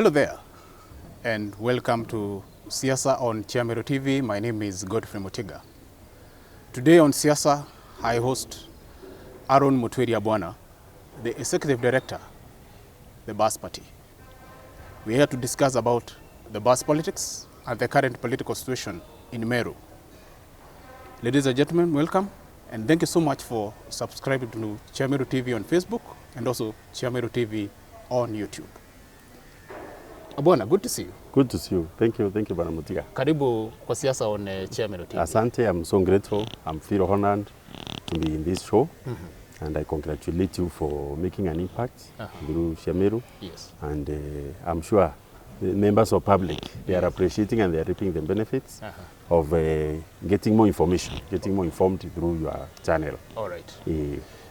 Hello there, and welcome to Siasa on Meru TV. My name is Godfrey Motiga. Today on Siasa, I host Harun Abuana, the Executive Director, the Bas Party. We're here to discuss about the Bas politics and the current political situation in Meru. Ladies and gentlemen, welcome, and thank you so much for subscribing to Meru TV on Facebook and also Meru TV on YouTube. Abuana, good to see you. Good to see you. Thank you, Bwana Motiga. Karibu kwa Siasa on Meru TV. Asante, I'm so grateful. I'm feel honored to be in this show. And I congratulate you for making an impact through Meru. Yes. And I'm sure the members of public, they are appreciating and they are reaping the benefits of getting more information, getting more informed through your channel. All right.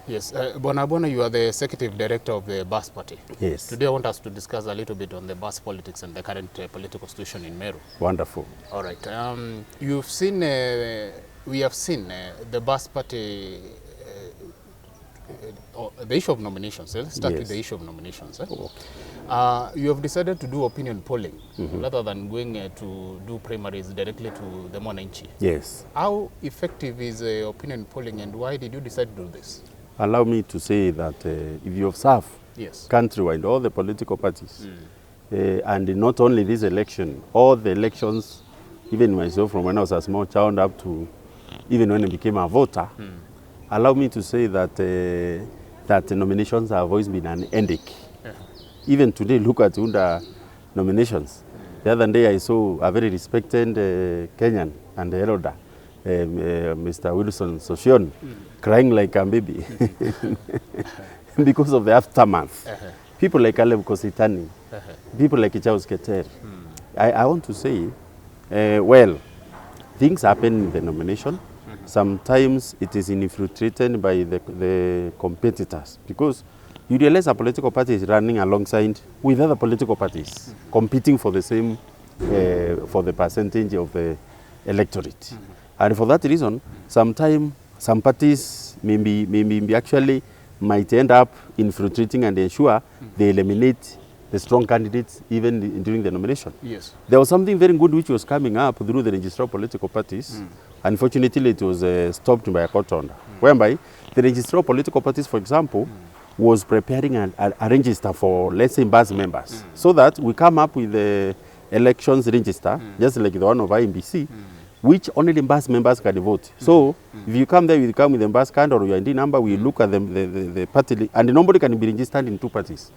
Yes, Abuana, you are the Executive Director of the Bas Party. Yes. Today I want us to discuss a little bit on the Bas politics and the current political situation in Meru. Wonderful. All right. You've seen, we have seen the Bas Party, the issue of nominations. Let's start with the issue of nominations. You have decided to do opinion polling rather than going to do primaries directly to the Mwananchi. Yes. How effective is opinion polling, and why did you decide to do this? Allow me to say that if you observe countrywide, all the political parties, and not only this election, all the elections, even myself from when I was a small child up to even when I became a voter, allow me to say that that nominations have always been an headache. Even today, look at the nominations. The other day I saw a very respected Kenyan and elder, Mr. Wilson Sosion, crying like a baby because of the aftermath. People like Caleb Kositani, people like Charles Keter. I want to say, well, things happen in the nomination. Sometimes it is infiltrated by the competitors, because you realize a political party is running alongside with other political parties, competing for the same, for the percentage of the electorate. And for that reason, sometimes some parties maybe actually might end up infiltrating and ensure they eliminate the strong candidates even during the nomination. Yes. There was something very good which was coming up through the registrar of political parties. Unfortunately, it was stopped by a court order, whereby the registrar of political parties, for example, was preparing a register for, let's say, Bas members, so that we come up with the elections register, just like the one of IMBC, which only the Bas members can vote. So if you come there, you come with the Bas card or your ID number, we look at the party, and nobody can be registered in two parties.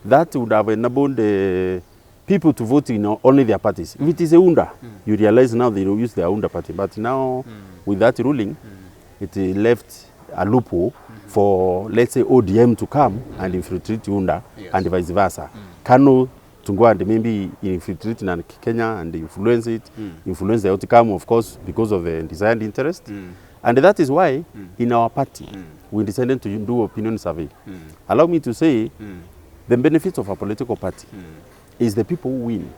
That would have enabled the people to vote in only their parties. If it is a UNDA, you realize now they will use their UNDA party. But now, with that ruling, it left a loophole for, let's say, ODM to come and infiltrate UNDA and vice versa. Kano to go and maybe infiltrate in Kenya and influence it, influence the outcome, of course, because of the desired interest. And that is why, in our party, we decided to do opinion survey. Allow me to say, the benefits of a political party is the people who win,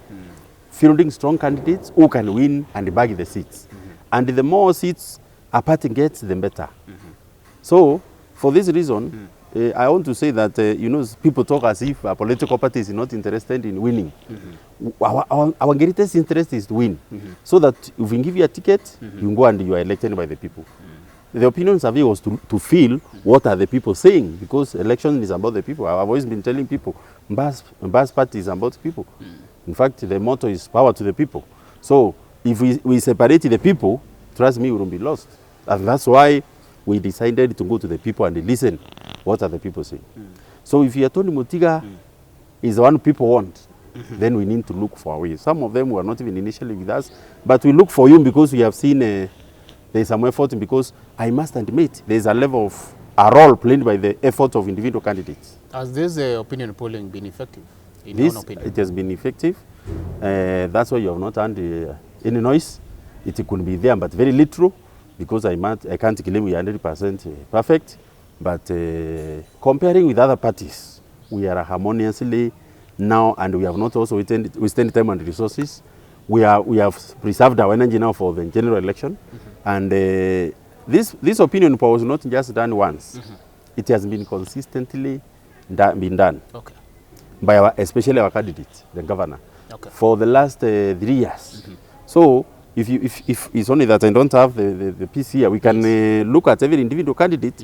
fielding strong candidates who can win and bag the seats. And the more seats a party gets, the better. So, for this reason, I want to say that, you know, people talk as if a political party is not interested in winning. Our greatest interest is to win. So that if we give you a ticket, you go and you are elected by the people. The opinion survey was to feel what are the people saying, because election is about the people. I've always been telling people, Bas party is about people. In fact, the motto is power to the people. So if we separate the people, trust me, we won't be lost. And that's why we decided to go to the people and listen what are the people saying. So if Tony Motiga is the one people want, then we need to look for a way. Some of them were not even initially with us, but we look for you because we have seen there's some effort, because I must admit there's a level of a role played by the effort of individual candidates. Has this opinion polling been effective, in your opinion? It has been effective. That's why you have not heard any noise. It could be there, but very little, because I can't claim we are 100% perfect. But comparing with other parties, we are harmoniously now, and we have not also wasted time and resources. We have preserved our energy now for the general election. And this opinion poll was not just done once. It has been consistently been done. Okay. by our, especially our candidate, the governor, for the last 3 years. So if it's only that I don't have the piece here, we can look at every individual candidate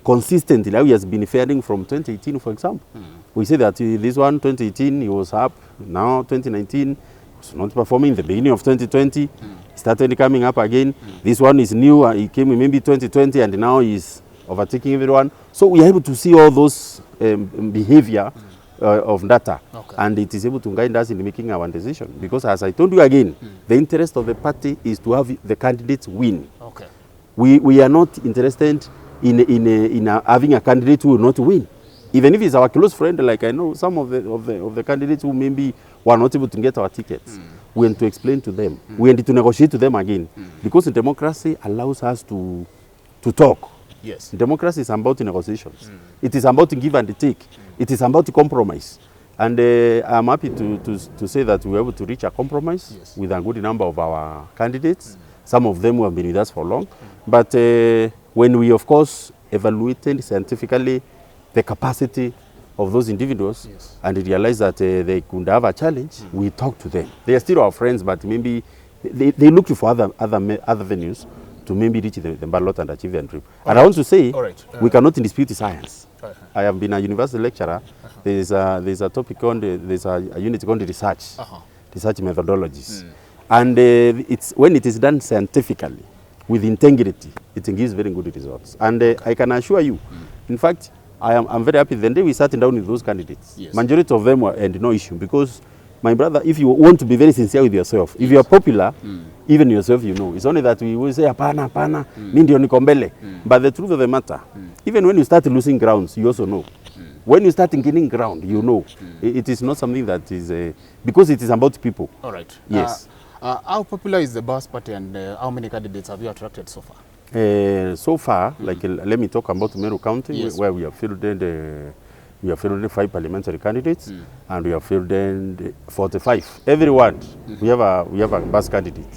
consistently how he has been faring from 2018, for example. We say that this one, 2018, he was up. Now 2019, was not performing. In the beginning of 2020, started coming up again. This one is new. He came in maybe 2020, and now he's overtaking everyone. So we are able to see all those behavior of data, and it is able to guide us in making our decision. Because as I told you again, the interest of the party is to have the candidates win. We are not interested in having a candidate who will not win. Even if it's our close friend, like I know some of the candidates who maybe were not able to get our tickets, we want to explain to them. We want to negotiate to them again. Because democracy allows us to talk. Yes. Democracy is about negotiations. It is about give and take. It is about compromise. And I'm happy to say that we were able to reach a compromise with a good number of our candidates. Some of them who have been with us for long. But when we, of course, evaluated scientifically the capacity of those individuals and realized that they could have a challenge, we talked to them. They are still our friends, but maybe they look for other venues to maybe reach the ballot and achieve their dream. And I want to say, we cannot dispute science. I have been a university lecturer. There's a topic on there's a unit called research methodologies. And when it is done scientifically, with integrity, it gives very good results. And I can assure you, in fact, I'm very happy. The day we sat down with those candidates, majority of them were and no issue, because my brother, if you want to be very sincere with yourself, if you are popular, even yourself, you know, it's only that we will say apana, mi ndio niko mbele. But the truth of the matter, even when you start losing grounds, you also know. When you start gaining ground, you know. It is not something that is because it is about people. All right. Yes. How popular is the Bas Party, and how many candidates have you attracted so far? So far, like let me talk about Meru County, where we have fielded 5 parliamentary candidates, and we have fielded 45. Every ward, we have a Bas candidate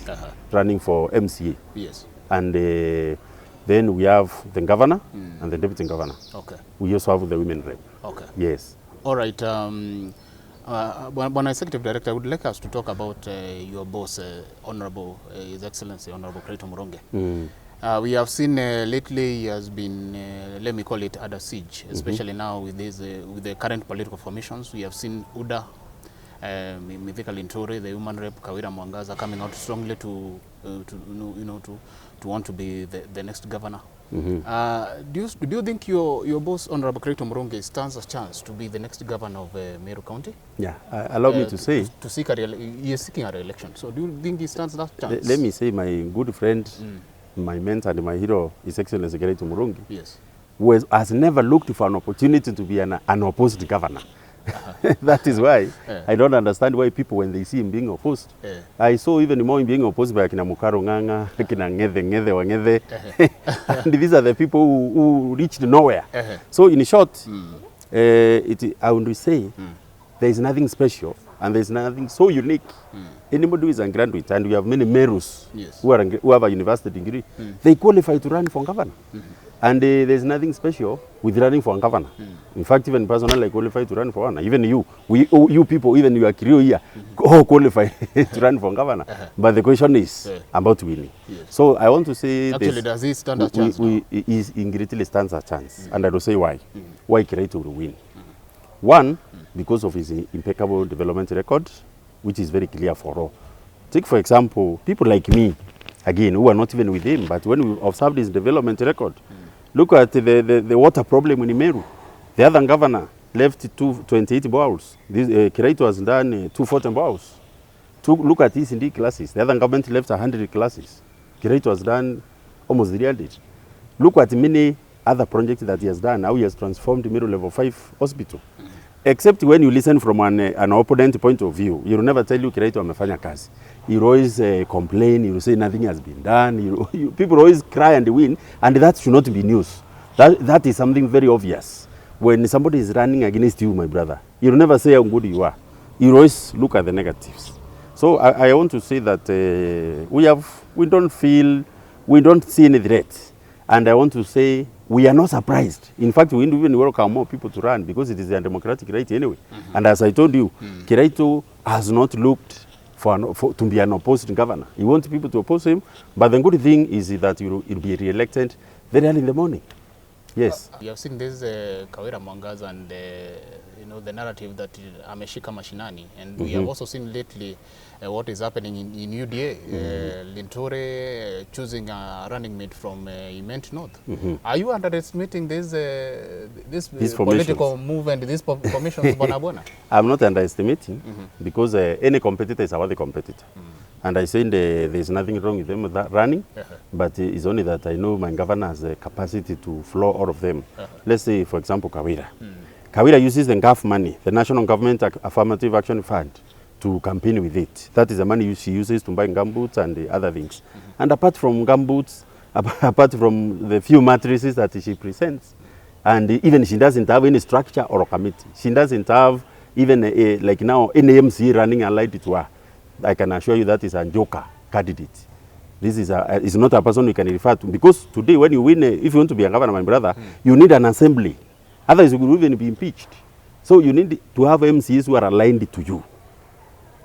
running for MCA. Yes. And then we have the governor and the deputy governor. We also have the women rep. Yes. All right. When Executive Director, I would like us to talk about your boss, Honorable His Excellency Honorable Kiraitu Muronge. We have seen lately he has been, let me call it, under siege, especially now with the current political formations. We have seen UDA, Linturi, the human rep, Kawira, coming out strongly to want to be the next governor. Do you think your boss, Honorable Kiraitu Muronge, stands a chance to be the next governor of Meru County? Yeah, allow me to say. He is seeking a re-election. So do you think he stands that chance? Let me say, my good friend, my mentor and my hero, His Excellency Kiraitu Muronge, who has never looked for an opportunity to be an opposed governor. That is why I don't understand why people, when they see him being opposed, I saw even more him being opposed by Kina Mukaro Nganga, Kina Ngede Wangede, and these are the people who reached nowhere. So in short, I would say there is nothing special and there is nothing so unique. Anybody who is a graduate, and we have many Merus who have a university degree, they qualify to run for governor. And there's nothing special with running for a governor. In fact, even personally, I qualify to run for one. Even you people, even you are Kirio here, all qualify to run for governor. But the question is about winning. So I want to say, actually, does he stand a chance? He greatly stands a chance, and I will say why. Why Kiraitu will win? One, because of his impeccable development record, which is very clear for all. Take for example, people like me, again, who are not even with him, but when we observed his development record, look at the water problem in Meru. The other governor left 228 boreholes. Kiraitu has done 240 boreholes. Look at his D classes. The other government left 100 classes. Kiraitu has done almost 300. Look at many other projects that he has done. How he has transformed Meru Level 5 hospital. Except when you listen from an opponent point of view, he will never tell you Kiraitu amefanya kazi. You always complain, you say nothing has been done. People always cry and win, and that should not be news. That is something very obvious. When somebody is running against you, my brother, you will never say how good you are. You always look at the negatives. So I want to say that we don't see any threat. And I want to say we are not surprised. In fact, we even welcome more people to run because it is a democratic right anyway. And as I told you, Kiraitu has not looked to be an opposing governor. He wants people to oppose him, but the good thing is that he'll be re-elected very early in the morning. Yes. You have seen this Kawira Mwangaza and the narrative that ameshika mashinani, and we have also seen lately what is happening in UDA. Linturi choosing a running mate from Imenti North. Are you underestimating this political move and these formations, Abuana? I'm not underestimating because any competitor is our competitor. And I say there's nothing wrong with them with that running, but it's only that I know my governor has the capacity to flow all of them. Let's say, for example, Kawira. Kawira uses the GAF money, the National Government Affirmative Action Fund, to campaign with it. That is the money she uses to buy gumboots and the other things. And apart from gumboots, apart from the few mattresses that she presents, and even she doesn't have any structure or a committee. She doesn't have even like now an AMC running allied to her. I can assure you that is a joker candidate. This is not a person you can refer to, because today when you win, if you want to be a governor, my brother, you need an assembly. Otherwise you will even be impeached. So you need to have MCs who are aligned to you.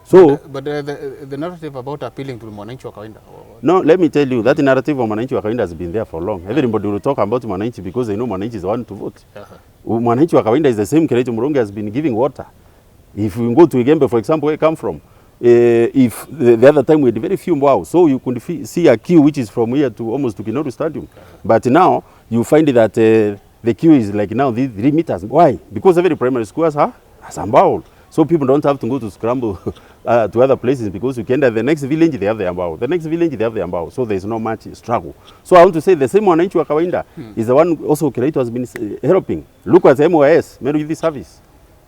So, but the narrative about appealing to Mwananchi wa Kawaida. No, let me tell you, that narrative of Mwananchi wa Kawaida has been there for long. Everybody will talk about Mwananchi because they know Mwananchi is the one to vote. Mwananchi wa Kawaida is the same Kiraitu Murungi has been giving water. If we go to Igembe, for example, where I come from, if the other time we had very few wow, so you could see a queue which is from here to almost to Kinoru Stadium. But now you find that the queue is like now 3 meters. Why? Because every primary school has a bowl. So people don't have to go to scramble to other places, because you can at the next village they have the ambao. The next village they have the ambao. So there's no much struggle. So I want to say the same Mwananchi wa Kawaida is the one also Kiraitu has been helping. Look at MOS, Meru Youth Service.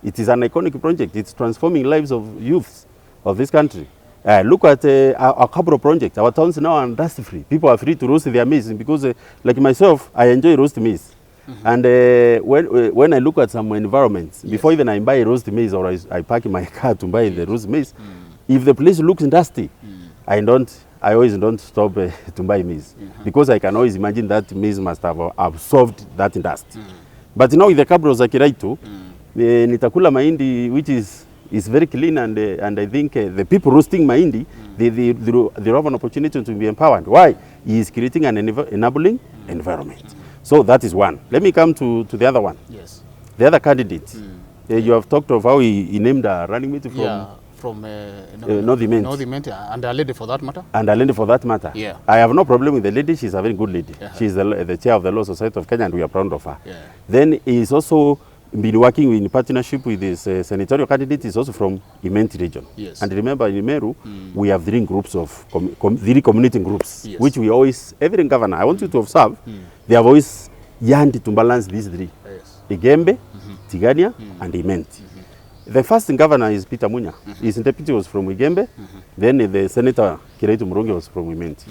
It is an iconic project. It's transforming lives of youths of this country. Look at our couple of projects. Our towns now are dust free. People are free to roast their maize, because like myself, I enjoy roast maize. And when I look at some environments, before even I buy roast maize or I park in my car to buy the roast maize, if the place looks dusty, I always don't stop to buy maize, because I can always imagine that maize must have absorbed that dust. But now with the cabros of Kiraitu, nitakula mahindi which is very clean, and I think the people roasting mahindi, they have an opportunity to be empowered. Why? He is creating an enabling environment. So that is one. Let me come to the other one. Yes. The other candidate. You have talked of how he named a running mate from North Imenti. And a lady for that matter. And a lady for that matter. Yeah. I have no problem with the lady. She's a very good lady. She's the chair of the Law Society of Kenya, and we are proud of her. Then he's also been working in partnership with this senatorial candidate. Is also from Imenti region. Yes. And remember, in Meru, we have 3 groups of 3 community groups, which we always, every governor, I want you to observe, they have always yearned to balance these 3. Yes. Igembe, Tigania, and Imenti. The first governor is Peter Munya. His deputy was from Igembe. Then the senator Kiraitu Murungi was from Imenti.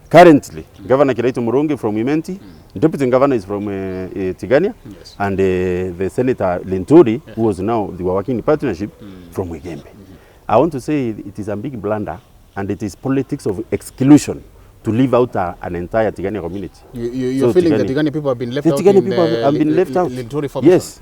Currently, Governor Kiraitu Murungi from Imenti, deputy governor is from Tigania, and the senator Linturi, who was now, they were working in partnership, from Igembe. I want to say it is a big blunder, and it is politics of exclusion to leave out an entire Tigania community. You're feeling that Tigania people have been left out? The Tigania people have been left out.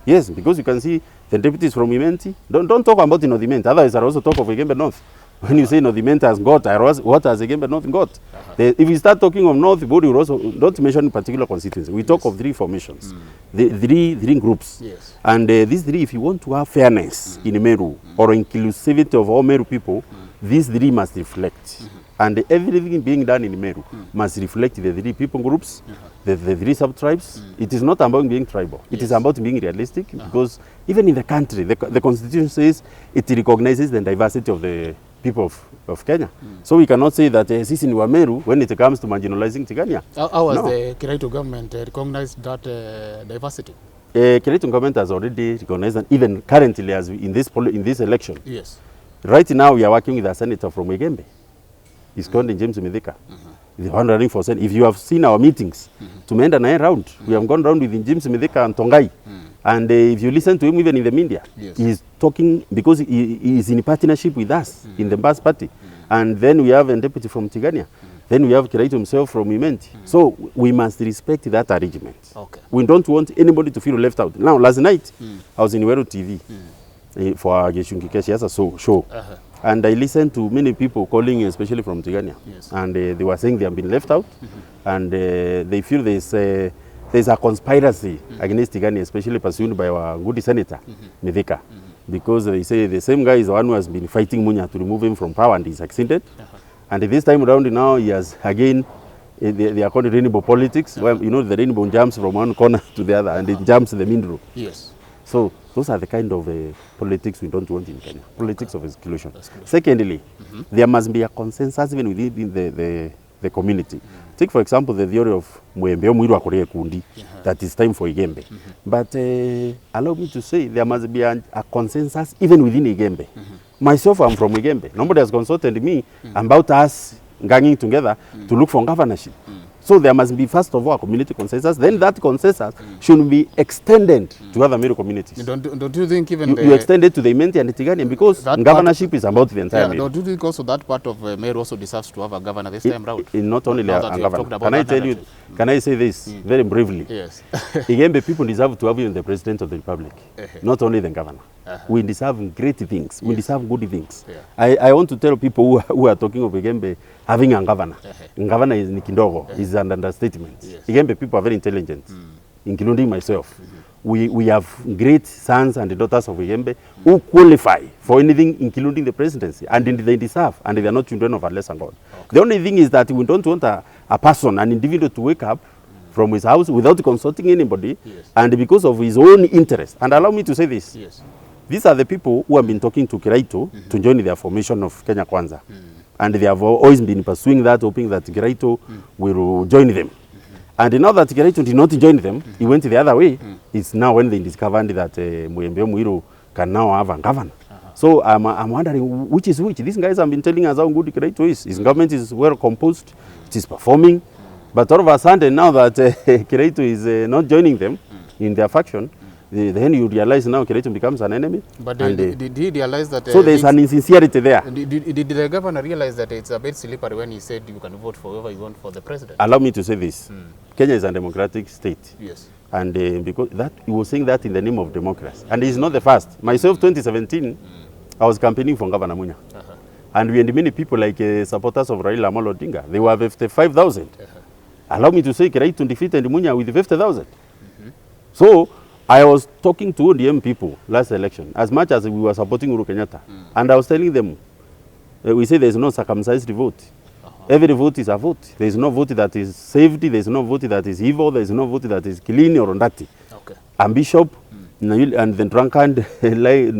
Yes, because you can see the deputies from Imenti. Don't talk about North Imenti, otherwise I also talk of Igembe North. When you say North Imenti has got, what has Igembe North got? If we start talking of North, we also don't mention particular constituency. We talk of 3 formations, the three groups. Yes. And these 3, if you want to have fairness in Meru, or inclusivity of all Meru people, these 3 must reflect. And everything being done in Meru must reflect the 3 people groups, the 3 sub-tribes. It is not about being tribal. It is about being realistic, because even in the country, the constitution says it recognizes the diversity of the people of Kenya. So we cannot say that sisi ni wa Meru when it comes to marginalizing Tigania. How has the Kiraitu government recognized that diversity? Kiraitu government has already recognized that, even currently as in this election. Yes. Right now we are working with a senator from Igembe. He's called James Midhika. He's running for Senate. If you have seen our meetings, tumeenda naye round. We have gone round with James Midhika and Tongai. And if you listen to him even in the media, he's talking, because he is in partnership with us in the Bas party. And then we have a deputy from Tigania. Then we have Kiraitu himself from Imenti. So we must respect that arrangement. Okay. We don't want anybody to feel left out. Now, last night, I was in Meru TV for a Geshungikeshiasa show. And I listened to many people calling, especially from Tigania. Yes. And they were saying they have been left out. And they feel there's a conspiracy against Tigania, especially pursued by our good senator, Mithika. Because they say the same guy is the one who has been fighting Munya to remove him from power and he succeeded. And this time around now, he has again, they are called rainbow politics, where, you know, the rainbow jumps from one corner to the other and it jumps the middle row. Yes. So those are the kind of politics we don't want in Kenya, politics of exclusion. Secondly, there must be a consensus even within the community. Take, for example, the theory of that it's time for Igembe. But allow me to say there must be a consensus even within Igembe. Myself, I'm from Igembe. Nobody has consulted me about us ganging together to look for governorship. So there must be, first of all, a community consensus. Then that consensus should be extended to other Meru communities. Don't you think even you extend it to the Imenti and the Tigania because governorship is about the entire Meru. Don't you think also that part of Meru also deserves to have a governor this time round? Not only a governor. Can I tell you, can I say this very briefly? Yes. Igembe people deserve to have even the President of the Republic, not only the governor. We deserve great things. We deserve good things. I want to tell people who are talking of Igembe having a governor. Governor is Nikindogo, is an understatement. Igembe people are very intelligent, including myself. We have great sons and daughters of Igembe who qualify for anything, including the presidency, and they deserve, and they are not children of a lesser God. The only thing is that we don't want a person, an individual, to wake up from his house without consulting anybody, and because of his own interest. And allow me to say this. These are the people who have been talking to Kiraitu to join their formation of Kenya Kwanza. And they have always been pursuing that, hoping that Kiraitu will join them. And now that Kiraitu did not join them, he went the other way. It's now when they discovered that Muiru can now have a governor. So I'm wondering which is which. These guys have been telling us how good Kiraitu is. His government is well composed, it is performing. But all of a sudden, now that Kiraitu is not joining them in their faction, then you realize now Kiraitu becomes an enemy. But did he realize that... so there's an insincerity there. Did the governor realize that it's a bit slippery when he said you can vote for whoever you want for the president? Allow me to say this. Kenya is a democratic state. Yes. And because that he was saying that in the name of democracy. And he's not the first. Myself, 2017, I was campaigning for Governor Munya. And we had many people like supporters of Raila Amolo Odinga. They were 55,000. Allow me to say Kiraitu defeated Munya with 50,000. So I was talking to ODM people last election, as much as we were supporting Uhuru Kenyatta. And I was telling them, we say there's no circumcised vote. Every vote is a vote. There's no vote that is saved. There's no vote that is evil. There's no vote that is clean or dirty. And bishop and the drunkard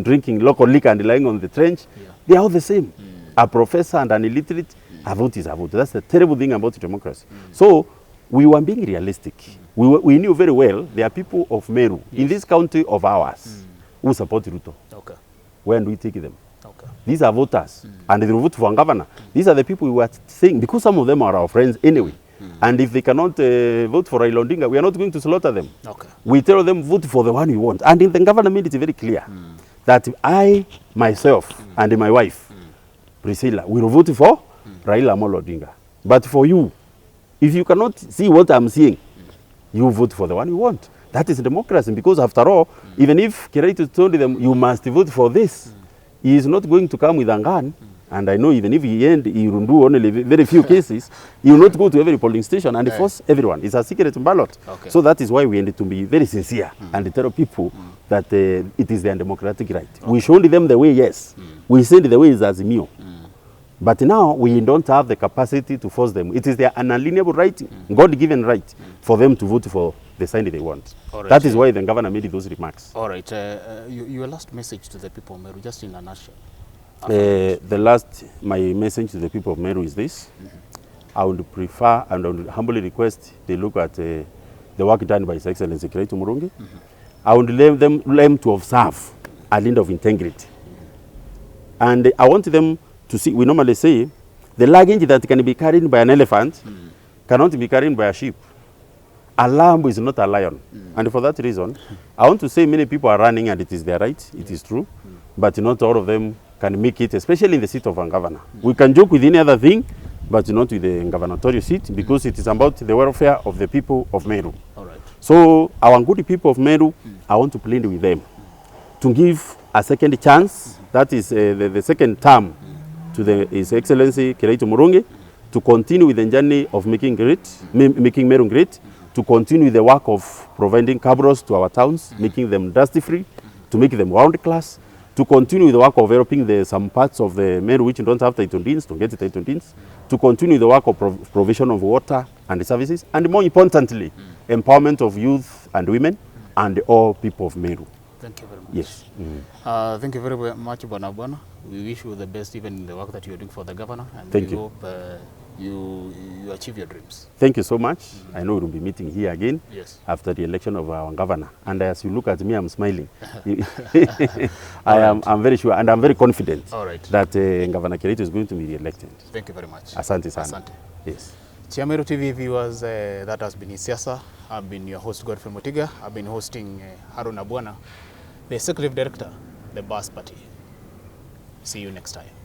drinking local liquor and lying on the trench, they are all the same. A professor and an illiterate, a vote is a vote. That's the terrible thing about democracy. So we were being realistic. We knew very well there are people of Meru in this country of ours who support Ruto. Where do we take them? These are voters, and they will vote for a governor. These are the people we were saying, because some of them are our friends anyway. And if they cannot vote for Raila Odinga, we are not going to slaughter them. We tell them, vote for the one we want. And in the government, it's very clear that I, myself, and my wife, Priscilla, will vote for Raila Amolo Odinga. But for you, if you cannot see what I'm seeing, you vote for the one you want. That is democracy, because after all, even if Kiraitu told them, you must vote for this, he is not going to come with a gun. And I know even if he will do only very few cases, he will not go to every polling station and force everyone. It's a secret ballot. So that is why we need to be very sincere and tell people that it is their democratic right. We showed them the way, yes. We said the way is Azimio. But now we don't have the capacity to force them. It is their unalienable right, God-given right, for them to vote for the side they want. That is why the governor made those remarks. All right. Your last message to the people of Meru, just in a nutshell. My message to the people of Meru is this. I would prefer and I would humbly request they look at the work done by His Excellency Kiraitu Murungi. I would let them to observe a line of integrity. And I want them to see, we normally say, the luggage that can be carried by an elephant cannot be carried by a sheep. A lamb is not a lion. And for that reason, I want to say many people are running and it is their right, it is true, but not all of them can make it, especially in the seat of a governor. We can joke with any other thing, but not with the gubernatorial seat, because it is about the welfare of the people of Meru. All right. So our good people of Meru, I want to plead with them to give a second chance, that is the second term, to His Excellency Kiraitu Murungi, to continue with the journey of making Meru great, to continue the work of providing cabros to our towns, making them dusty-free, to make them world-class, to continue the work of developing some parts of the Meru which don't have title deeds, to get title deeds, to continue the work of provision of water and services, and more importantly, empowerment of youth and women and all people of Meru. Thank you very much. Yes. Thank you very much, Abuana. We wish you the best even in the work that you're doing for the governor, and Thank we you. hope you achieve your dreams. Thank you so much. I know we'll be meeting here again After the election of our governor. And as you look at me, I'm smiling. I'm very sure, and I'm very confident that Governor Kiraitu is going to be re-elected. Thank you very much. Asante sana. Asante. Yes. Meru TV viewers, that has been Siasa. I've been your host, Godfrey Motiga. I've been hosting Harun Abuana, the Executive Director, the Bas Party. See you next time.